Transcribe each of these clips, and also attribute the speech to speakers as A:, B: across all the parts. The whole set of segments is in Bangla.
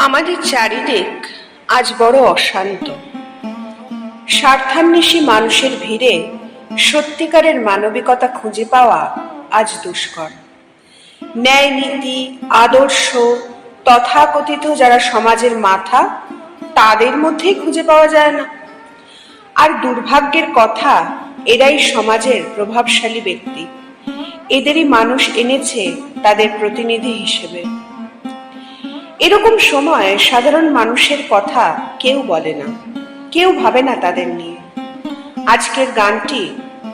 A: আমাদের চারিদিক আজ বড় অশান্ত। স্বার্থান্বেষী মানুষের ভিড়ে সত্যিকারের মানবিকতা খুঁজে পাওয়া আজ দুষ্কর। ন্যায় নীতি আদর্শ তথাকথিত যারা সমাজের মাথা, তাদের মধ্যেই খুঁজে পাওয়া যায় না। আর দুর্ভাগ্যের কথা, এরাই সমাজের প্রভাবশালী ব্যক্তি। এদেরই মানুষ এনেছে তাদের প্রতিনিধি হিসেবে। এরকম সময় সাধারণ মানুষের কথা কেউ বলে না, কেউ ভাবে না তাদের নিয়ে। আজকের গানটি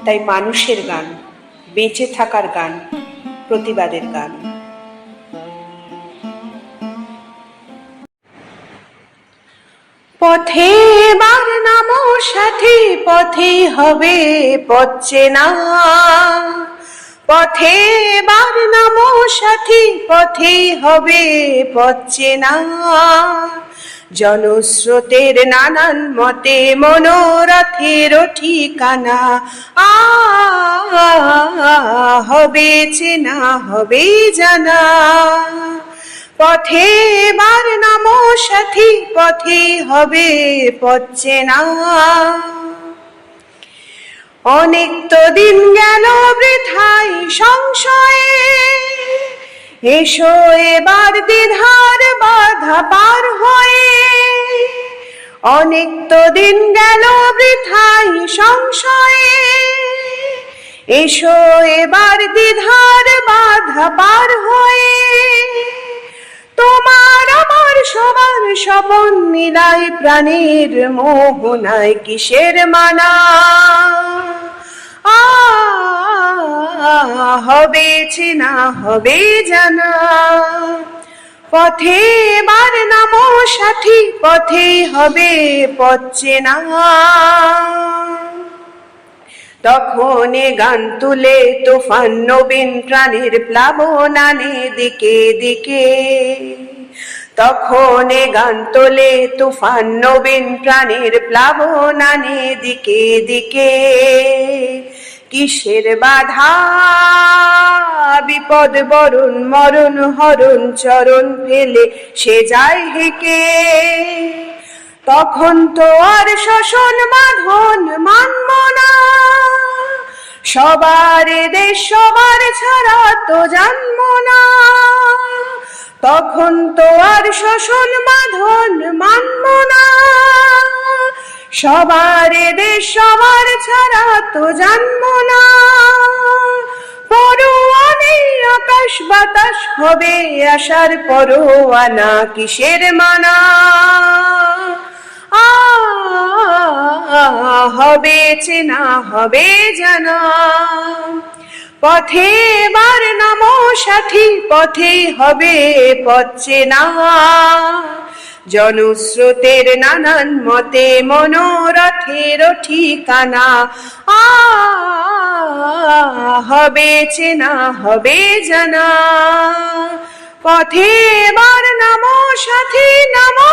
A: তাই মানুষের গান, বেঁচে থাকার গান, প্রতিবাদের গান। পথে বার নামো সাথী, পথেই হবে পথ চেনা। পথে বার নামো সাথী, পথেই হবে পথ চেনা। জনস্রোতের নানান মতে মনোরথের ঠিকানা হবে চেনা, হবে জানা। পথে বার নামো সাথী, পথেই হবে পথ চেনা। অনেক তো দিন গেল বৃথাই সংশয়ে, এসো এবার দ্বিধার বাধা পার হয়ে। অনেক তো দিন গেল বৃথাই সংশয়ে, এসো এবার দ্বিধার বাধা পার হয়ে। তোমার আমার সবার স্বপন মিলাই প্রাণের মোহনায় কিসের মানা। হবে চেনা, হবে জানা। পথে বার নামো সাথী, পথেই হবে পথ চেনা। তখন গান তুলে তুফান নবীন প্রাণের প্লাবন আনে দিকে দিকে। তখন গান তোলে তুফান নবীন প্রাণের প্লাবন আনে দিকে দিকে। কিসের বাধা বিপদ বরণ মরণ হরণ চরণ ফেলে সে যায় হেকে। তখন তো আর শোষণ বাঁধন মানব না, সবার দেশ সবার ছাড়া তো জানব না। তখন তো আর শোষণ বাঁধন মানব না, সবার দেশ সবার ছাড়া তো জানব না। পরোয়া নেই আকাশ বাতাস হবে আসার পরোয়ানা কিসের মানা। হবে চেনা, হবে জানা। পথে বার নামো সাথী, পথেই হবে পথ চেনা। জনস্রোতের নানান মতে মনোরথের ঠিকানা হবে চেনা, হবে জানা। পথে বার নামো সাথী, নামো।